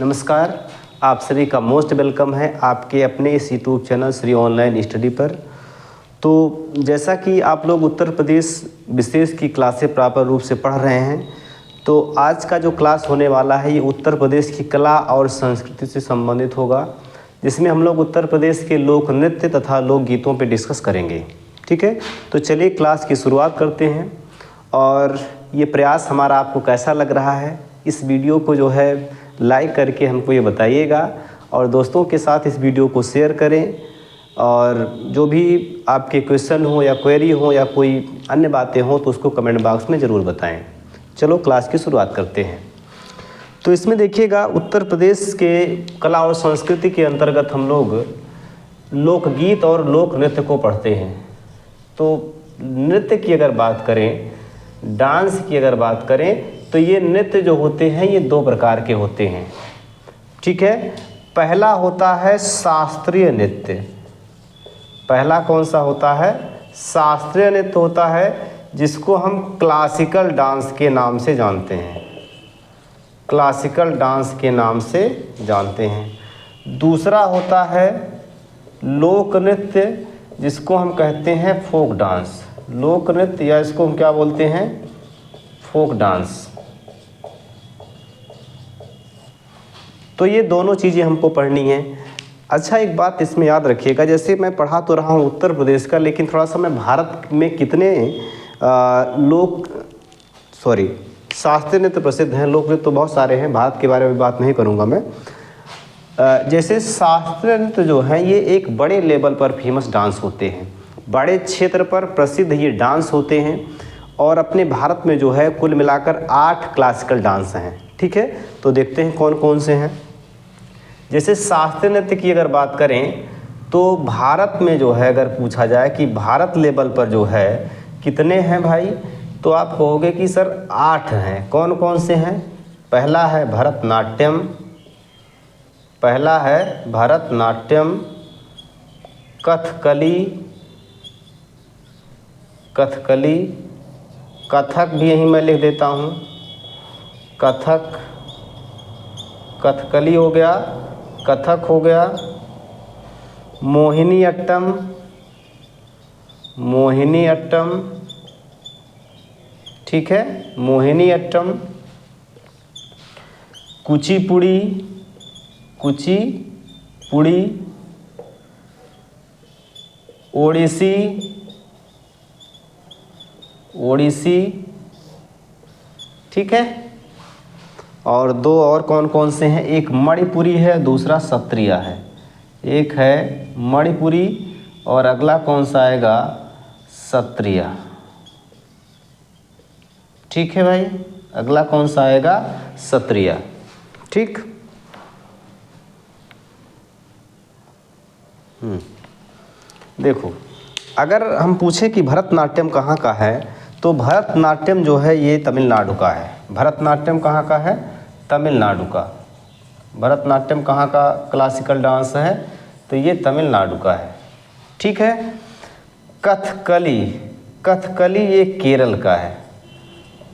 नमस्कार, आप सभी का मोस्ट वेलकम है आपके अपने इस YouTube channel Shri online study पर। तो जैसा कि आप लोग उत्तर प्रदेश विशेष की क्लासें प्रॉपर रूप से पढ़ रहे हैं, तो आज का जो क्लास होने वाला है ये उत्तर प्रदेश की कला और संस्कृति से संबंधित होगा, जिसमें हम लोग उत्तर प्रदेश के लोक नृत्य तथा लोकगीतों पर डिस्कस करेंगे। ठीक है, तो चलिए क्लास की शुरुआत करते हैं। और ये प्रयास हमारा आपको कैसा लग रहा है, इस वीडियो को जो है लाइक करके हमको ये बताइएगा और दोस्तों के साथ इस वीडियो को शेयर करें। और जो भी आपके क्वेश्चन हो या क्वेरी हो या कोई अन्य बातें हो तो उसको कमेंट बॉक्स में ज़रूर बताएं। चलो क्लास की शुरुआत करते हैं। तो इसमें देखिएगा, उत्तर प्रदेश के कला और संस्कृति के अंतर्गत हम लोग लोकगीत और लोक नृत्य को पढ़ते हैं। तो नृत्य की अगर बात करें, डांस की अगर बात करें, तो ये नृत्य जो होते हैं ये दो प्रकार के होते हैं। ठीक है, पहला होता है शास्त्रीय नृत्य। पहला कौन सा होता है? शास्त्रीय नृत्य होता है, जिसको हम क्लासिकल डांस के नाम से जानते हैं। क्लासिकल डांस के नाम से जानते हैं। दूसरा होता है लोक नृत्य, जिसको हम कहते हैं फोक डांस। लोक नृत्य या इसको हम क्या बोलते हैं? Folk dance. तो ये दोनों चीज़ें हमको पढ़नी है। अच्छा, एक बात इसमें याद रखिएगा, जैसे मैं पढ़ा तो रहा हूँ उत्तर प्रदेश का, लेकिन थोड़ा सा मैं भारत में कितने शास्त्रीय नृत्य प्रसिद्ध हैं, लोक नृत्य तो बहुत सारे हैं, भारत के बारे में बात नहीं करूँगा मैं। जैसे शास्त्रीय नृत्य जो हैं ये एक बड़े लेवल पर फेमस डांस होते हैं, बड़े क्षेत्र पर प्रसिद्ध ये डांस होते हैं। और अपने भारत में जो है कुल मिलाकर 8 क्लासिकल डांस हैं। ठीक है, तो देखते हैं कौन कौन से हैं। जैसे शास्त्रीय नृत्य की अगर बात करें तो भारत में जो है, अगर पूछा जाए कि भारत लेवल पर जो है कितने हैं भाई, तो आप कहोगे कि सर 8 हैं। कौन कौन से हैं? पहला है भरतनाट्यम, कथकली, कथक भी यहीं मैं लिख देता हूँ। कथकली हो गया, कथक हो गया। मोहिनी अट्टम, ठीक है, मोहिनी अट्टम। कुचिपुड़ी, ओडिसी, ठीक है। और दो और कौन कौन से हैं? एक मणिपुरी है, दूसरा सत्रिया है। एक है मणिपुरी और अगला कौन सा आएगा? सत्रिया। ठीक है भाई, अगला कौन सा आएगा? सत्रिया। ठीक। देखो, अगर हम पूछे कि भरतनाट्यम कहाँ का है, तो भरतनाट्यम जो है ये तमिलनाडु का है। भरतनाट्यम कहाँ का है? तमिलनाडु का। भरतनाट्यम कहाँ का क्लासिकल डांस है? तो ये तमिलनाडु का है। ठीक है। कथकली ये केरल का है।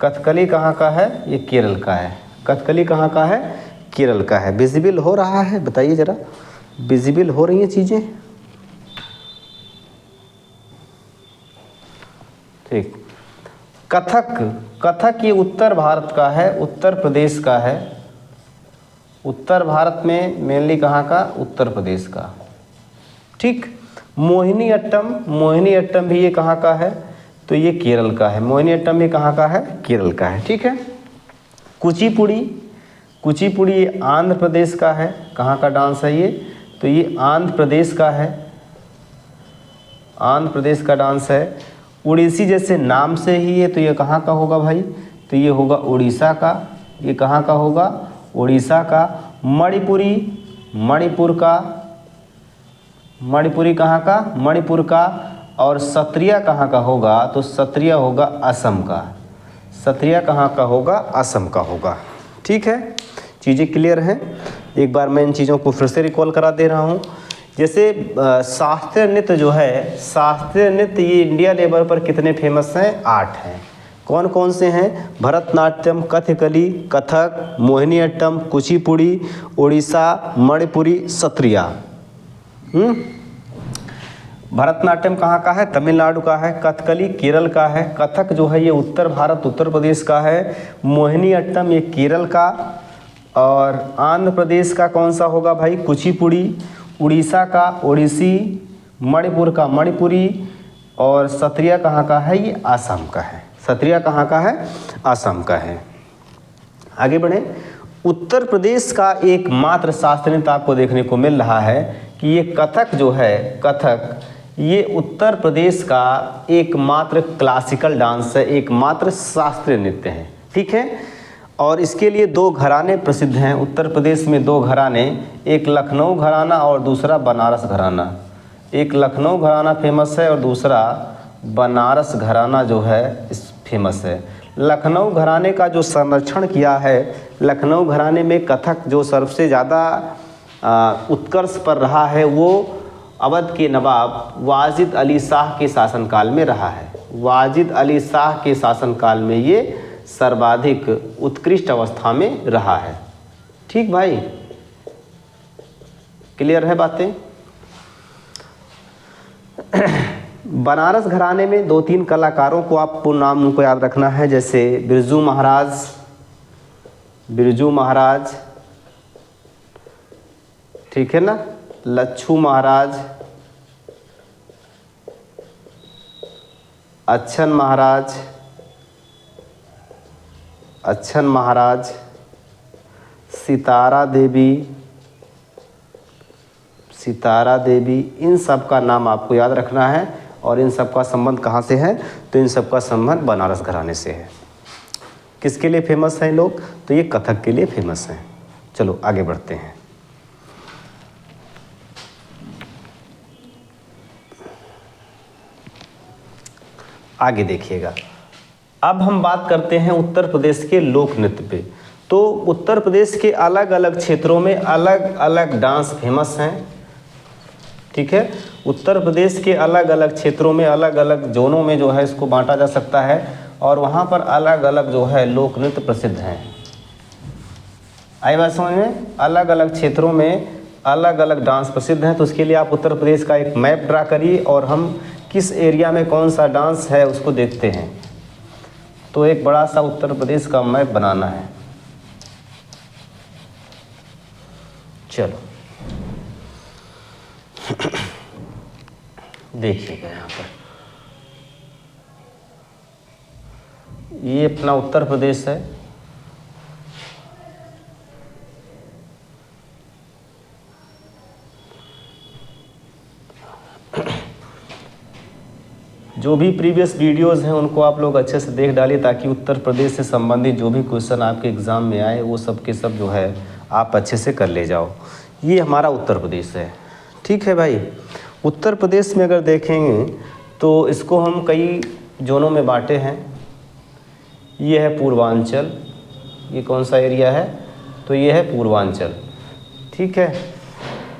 कथकली कहाँ का है? ये केरल का है। कथकली कहाँ का है? केरल का है। विजिबल हो रहा है? बताइए ज़रा, विजिबल हो रही हैं चीज़ें? ठीक। कथक ये उत्तर भारत का है, उत्तर प्रदेश का है। उत्तर भारत में मेनली कहाँ का? उत्तर प्रदेश का। ठीक। मोहिनी अट्टम भी ये कहाँ का है? तो ये केरल का है। मोहिनी अट्टम भी कहाँ का है? केरल का है। ठीक है। कुचिपुड़ी ये आंध्र प्रदेश का है। कहाँ का डांस है ये? तो ये आंध्र प्रदेश का है, आंध्र प्रदेश का डांस है। उड़ीसी जैसे नाम से ही है, तो ये कहाँ का होगा भाई? तो ये होगा उड़ीसा का। ये कहाँ का होगा? उड़ीसा का। मणिपुरी कहाँ का? मणिपुर का। और सत्रिया कहाँ का होगा? तो सत्रिया होगा असम का। सत्रिया कहाँ का होगा? असम का होगा। ठीक है, चीज़ें क्लियर हैं। एक बार मैं इन चीज़ों को फिर से रिकॉल करा दे रहा हूँ। जैसे शास्त्रीय नृत्य जो है, शास्त्रीय नृत्य ये इंडिया लेवल पर कितने फेमस हैं? 8 हैं। कौन कौन से हैं? भरतनाट्यम, कथकली, कथक, मोहिनीअट्टम, कुचिपुड़ी, उड़ीसा, मणिपुरी, सत्रिया। भरतनाट्यम कहाँ का है? तमिलनाडु का है। कथकली केरल का है। कथक जो है ये उत्तर भारत उत्तर प्रदेश का है। मोहिनीअट्टम ये केरल का। और आंध्र प्रदेश का कौन सा होगा भाई? कुचिपुड़ी। उड़ीसा का ओडिसी। मणिपुर का मणिपुरी। और सत्रिया कहाँ का है? ये आसाम का है। सत्रिया कहाँ का है? आसाम का है। आगे बढ़े। उत्तर प्रदेश का एकमात्र शास्त्रीय नृत्य आपको देखने को मिल रहा है कि ये कथक जो है, कथक ये उत्तर प्रदेश का एकमात्र क्लासिकल डांस है, एकमात्र शास्त्रीय नृत्य है। ठीक है। और इसके लिए 2 घराने प्रसिद्ध हैं उत्तर प्रदेश में। 2 घराने, एक लखनऊ घराना और दूसरा बनारस घराना। एक लखनऊ घराना फेमस है और दूसरा बनारस घराना जो है इस फेमस है। लखनऊ घराने का जो संरक्षण किया है, लखनऊ घराने में कथक जो सबसे ज़्यादा उत्कर्ष पर रहा है वो अवध के नवाब वाजिद अली शाह के शासनकाल में रहा है। वाजिद अली शाह के शासनकाल में ये सर्वाधिक उत्कृष्ट अवस्था में रहा है। ठीक भाई, क्लियर है बातें? बनारस घराने में 2-3 कलाकारों को आपको नाम उनको याद रखना है, जैसे बिरजू महाराज, ठीक है ना, लच्छू महाराज, अच्छन महाराज, सितारा देवी, इन सब का नाम आपको याद रखना है। और इन सब का संबंध कहाँ से है? तो इन सब का संबंध बनारस घराने से है। किसके लिए फेमस हैं लोग? तो ये कथक के लिए फेमस हैं। चलो आगे बढ़ते हैं। आगे देखिएगा। अब हम बात करते हैं उत्तर प्रदेश के लोक नृत्य पे। तो उत्तर प्रदेश के अलग अलग क्षेत्रों में अलग अलग डांस फेमस हैं। ठीक है। उत्तर प्रदेश के अलग अलग क्षेत्रों में अलग अलग जोनों में जो है इसको बांटा जा सकता है और वहाँ पर अलग अलग जो है लोक नृत्य प्रसिद्ध हैं। आई बात समझ में? अलग अलग क्षेत्रों में अलग अलग डांस प्रसिद्ध हैं। तो उसके लिए आप उत्तर प्रदेश का एक मैप ड्रा करिए और हम किस एरिया में कौन सा डांस है उसको देखते हैं। तो एक बड़ा सा उत्तर प्रदेश का मैप बनाना है। चलो देखिएगा, यहाँ पर ये अपना उत्तर प्रदेश है। जो भी प्रीवियस वीडियोस हैं उनको आप लोग अच्छे से देख डालिए ताकि उत्तर प्रदेश से संबंधित जो भी क्वेश्चन आपके एग्ज़ाम में आए वो सब के सब जो है आप अच्छे से कर ले जाओ। ये हमारा उत्तर प्रदेश है। ठीक है भाई। उत्तर प्रदेश में अगर देखेंगे तो इसको हम कई जोनों में बांटे हैं। ये है पूर्वांचल। ये कौन सा एरिया है? तो ये है पूर्वांचल। ठीक है।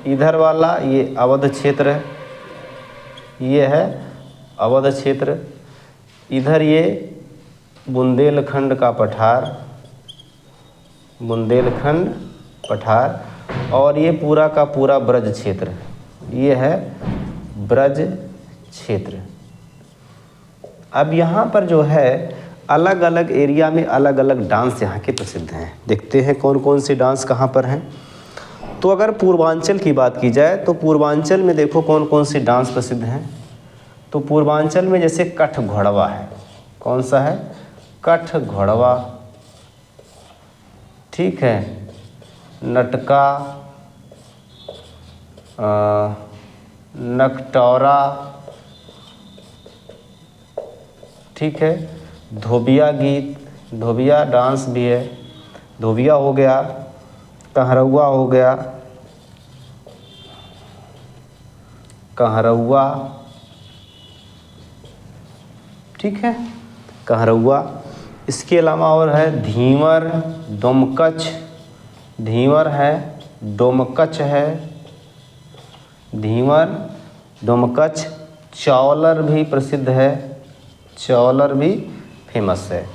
इधर वाला ये अवध क्षेत्र है। ये है अवध क्षेत्र। इधर ये बुंदेलखंड का पठार और ये पूरा का पूरा ब्रज क्षेत्र। ये है ब्रज क्षेत्र। अब यहाँ पर जो है अलग अलग एरिया में अलग अलग डांस यहाँ के प्रसिद्ध हैं। देखते हैं कौन कौन से डांस कहाँ पर हैं। तो अगर पूर्वांचल की बात की जाए तो पूर्वांचल में देखो कौन कौन से डांस प्रसिद्ध हैं। तो पूर्वांचल में जैसे कठ घोड़वा है। कौन सा है? कठ घोड़वा। ठीक है। नटका, नकटौरा, ठीक है। धोबिया गीत, धोबिया डांस भी है। धोबिया हो गया, कहरौआ हो गया, कहरौआ, ठीक है, कहरौआ। इसके अलावा और है धीवर, डोमकच, धीवर है, डोमकच है, धीवर, डोमकच। चौलर भी प्रसिद्ध है, चौलर भी फेमस है।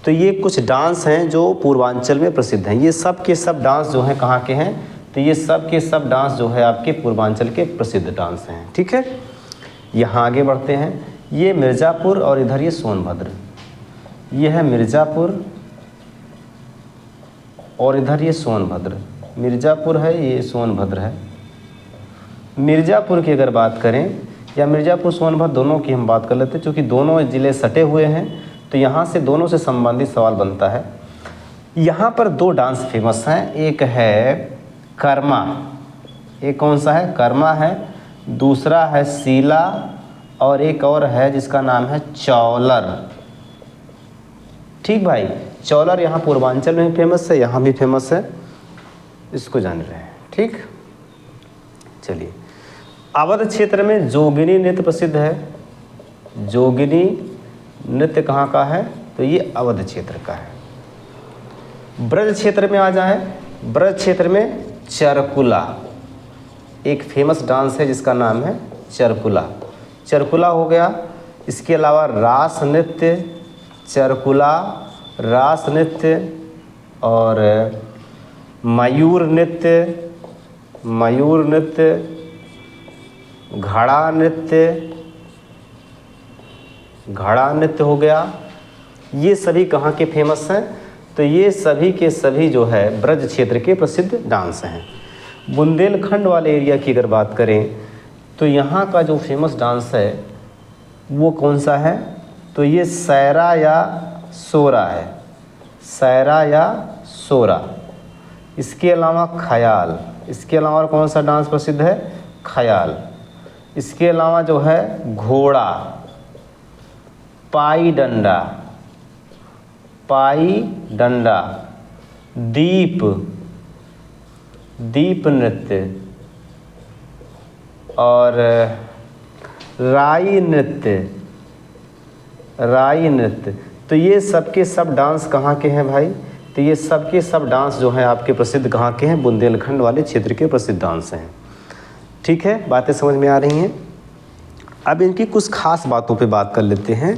तो ये कुछ डांस हैं जो पूर्वांचल में प्रसिद्ध हैं। ये सब के सब डांस जो हैं कहाँ के हैं? तो ये सब के सब डांस जो है आपके पूर्वांचल के प्रसिद्ध डांस हैं। ठीक है, यहाँ आगे बढ़ते हैं। ये मिर्ज़ापुर और इधर ये सोनभद्र। ये है मिर्ज़ापुर और इधर ये सोनभद्र। मिर्ज़ापुर है, ये सोनभद्र है। मिर्ज़ापुर की अगर बात करें या मिर्ज़ापुर सोनभद्र दोनों की हम बात कर लेते हैं, क्योंकि दोनों ज़िले सटे हुए हैं तो यहाँ से दोनों से संबंधित सवाल बनता है। यहाँ पर दो डांस फेमस हैं, एक है कर्मा, एक कौन सा है? कर्मा है, दूसरा है सीला और एक और है जिसका नाम है चौलर। ठीक भाई, चौलर यहाँ पूर्वांचल में भी फेमस है, यहाँ भी फेमस है, इसको जान रहे हैं। ठीक, चलिए। अवध क्षेत्र में जोगिनी नृत्य प्रसिद्ध है। जोगिनी नृत्य कहाँ का है? तो ये अवध क्षेत्र का है। ब्रज क्षेत्र में आ जाए, ब्रज क्षेत्र में चरकुला, एक फेमस डांस है जिसका नाम है चरकुला। चरकुला हो गया। इसके अलावा रास नृत्य, चरकुला, रास नृत्य और मयूर नृत्य, मयूर नृत्य, घड़ा नृत्य, घड़ा नृत्य हो गया। ये सभी कहाँ के फेमस हैं? तो ये सभी के सभी जो है ब्रज क्षेत्र के प्रसिद्ध डांस हैं। बुंदेलखंड वाले एरिया की अगर बात करें तो यहाँ का जो फेमस डांस है वो कौन सा है? तो ये सैरा या सोरा है, सैरा या सोरा। इसके अलावा ख्याल, इसके अलावा कौन सा डांस प्रसिद्ध है? ख्याल। इसके अलावा जो है घोड़ा, पाई डंडा, पाई डंडा, दीप, दीप नृत्य और राई नृत्य, राई नृत्य। तो ये सब के सब डांस कहाँ के हैं भाई? तो ये सब के सब डांस जो हैं आपके प्रसिद्ध कहाँ के हैं? बुंदेलखंड वाले क्षेत्र के प्रसिद्ध डांस हैं। ठीक है, बातें समझ में आ रही हैं। अब इनकी कुछ खास बातों पे बात कर लेते हैं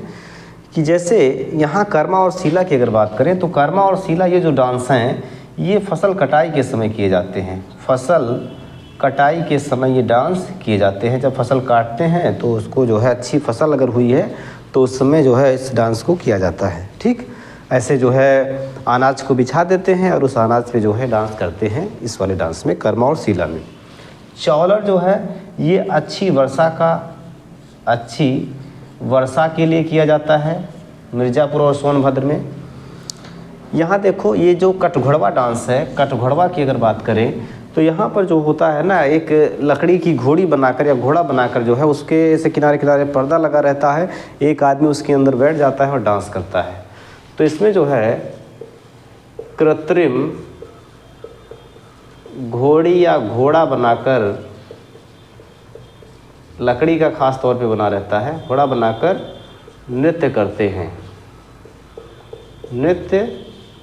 कि जैसे यहाँ कर्मा और सीला की अगर बात करें तो कर्मा और सीला ये जो डांस हैं ये फसल कटाई के समय किए जाते हैं। फसल कटाई के समय ये डांस किए जाते हैं। जब फसल काटते हैं तो उसको जो है अच्छी फसल अगर हुई है तो उस समय जो है इस डांस को किया जाता है। ठीक, ऐसे जो है अनाज को बिछा देते हैं और उस अनाज पे जो है डांस करते हैं, इस वाले डांस में, कर्मा और सीला में। चौलर जो है ये अच्छी वर्षा के लिए किया जाता है मिर्ज़ापुर और सोनभद्र में। यहाँ देखो ये जो कटघोड़वा डांस है, कटघोड़वा की अगर बात करें तो यहाँ पर जो होता है ना, एक लकड़ी की घोड़ी बनाकर या घोड़ा बनाकर जो है उसके ऐसे किनारे किनारे पर्दा लगा रहता है, एक आदमी उसके अंदर बैठ जाता है और डांस करता है। तो इसमें जो है कृत्रिम घोड़ी या घोड़ा बनाकर, लकड़ी का खास तौर पे बना रहता है, घोड़ा बनाकर नृत्य करते हैं, नृत्य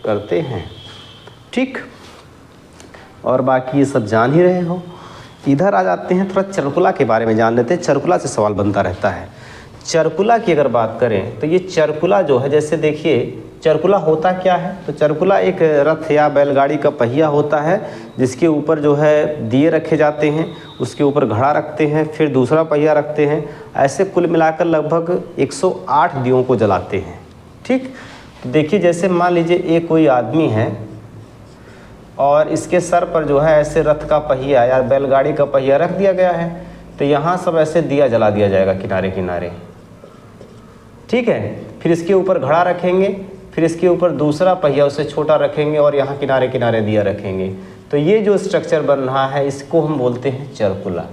करते हैं। ठीक, और बाकी ये सब जान ही रहे हो। इधर आ जाते हैं, थोड़ा चरकुला के बारे में जान लेते हैं। चरकुला से सवाल बनता रहता है। चरकुला की अगर बात करें तो ये चरकुला जो है, जैसे देखिए चरकुला होता क्या है? तो चरकुला एक रथ या बैलगाड़ी का पहिया होता है जिसके ऊपर जो है दिए रखे जाते हैं, उसके ऊपर घड़ा रखते हैं, फिर दूसरा पहिया रखते हैं। ऐसे कुल मिलाकर लगभग 108 दियों को जलाते हैं। ठीक, तो देखिए जैसे मान लीजिए एक कोई आदमी है और इसके सर पर जो है ऐसे रथ का पहिया या बैलगाड़ी का पहिया रख दिया गया है, तो यहाँ सब ऐसे दिया जला दिया जाएगा किनारे किनारे। ठीक है, फिर इसके ऊपर घड़ा रखेंगे, फिर इसके ऊपर दूसरा पहिया उससे छोटा रखेंगे और यहाँ किनारे किनारे दिया रखेंगे। तो ये जो स्ट्रक्चर बन रहा है इसको हम बोलते हैं चरकुला।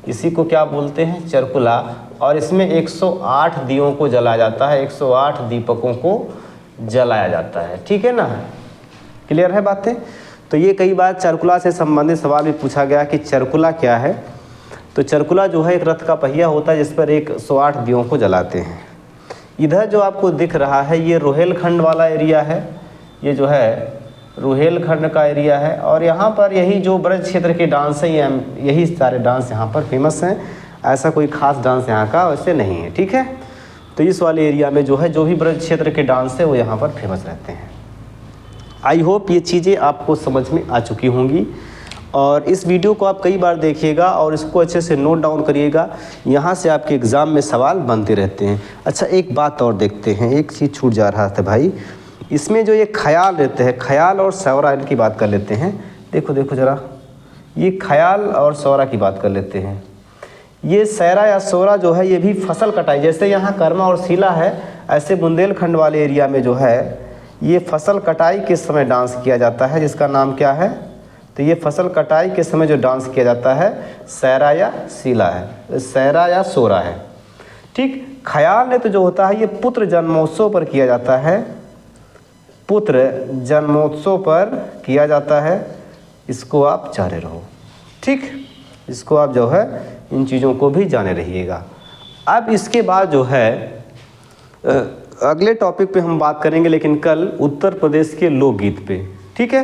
इसी को क्या बोलते हैं? चरकुला। और इसमें 108 दियों को जलाया जाता है, 108 दीपकों को जलाया जाता है। ठीक है ना, क्लियर है बातें? तो ये कई बार चरकुला से संबंधित सवाल भी पूछा गया कि चरकुला क्या है। तो चरकुला जो है एक रथ का पहिया होता है जिस पर 108 दियों को जलाते हैं। इधर जो आपको दिख रहा है ये रोहेलखंड वाला एरिया है, ये जो है रोहेलखंड का एरिया है। और यहाँ पर यही जो ब्रज क्षेत्र के डांस हैं यही सारे डांस यहाँ पर फेमस हैं। ऐसा कोई ख़ास डांस यहाँ का वैसे नहीं है। ठीक है, तो इस वाले एरिया में जो है जो भी ब्रज क्षेत्र के डांस है वो यहाँ पर फेमस रहते हैं। आई होप ये चीज़ें आपको समझ में आ चुकी होंगी और इस वीडियो को आप कई बार देखिएगा और इसको अच्छे से नोट डाउन करिएगा, यहाँ से आपके एग्ज़ाम में सवाल बनते रहते हैं। अच्छा, एक बात और देखते हैं, एक चीज़ छूट जा रहा था भाई, इसमें जो ये ख्याल रहते हैं, ख्याल और सौरा, इनकी बात कर लेते हैं। देखो ज़रा, ये ख्याल और सौरा की बात कर लेते हैं। ये सैरा या सौरा जो है ये भी फसल कटाई, जैसे यहाँ कर्मा और शीला है, ऐसे बुंदेलखंड वाले एरिया में जो है ये फसल कटाई के समय डांस किया जाता है, जिसका नाम क्या है, तो ये फसल कटाई के समय जो डांस किया जाता है सैरा या शीला है, सैरा या सौरा है। ठीक, ख्याल ने तो जो होता है ये पुत्र जन्मोत्सव पर किया जाता है, पुत्र जन्मोत्सव पर किया जाता है, इसको आप जाने रहो। ठीक, इसको आप जो है इन चीज़ों को भी जाने रहिएगा। अब इसके बाद जो है अगले टॉपिक पे हम बात करेंगे, लेकिन कल उत्तर प्रदेश के लोकगीत पे। ठीक है,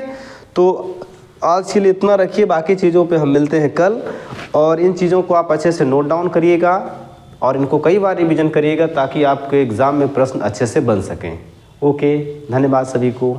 तो आज के लिए इतना रखिए, बाकी चीज़ों पे हम मिलते हैं कल। और इन चीज़ों को आप अच्छे से नोट डाउन करिएगा और इनको कई बार रिवीजन करिएगा ताकि आपके एग्ज़ाम में प्रश्न अच्छे से बन सकें। ओके, धन्यवाद सभी को।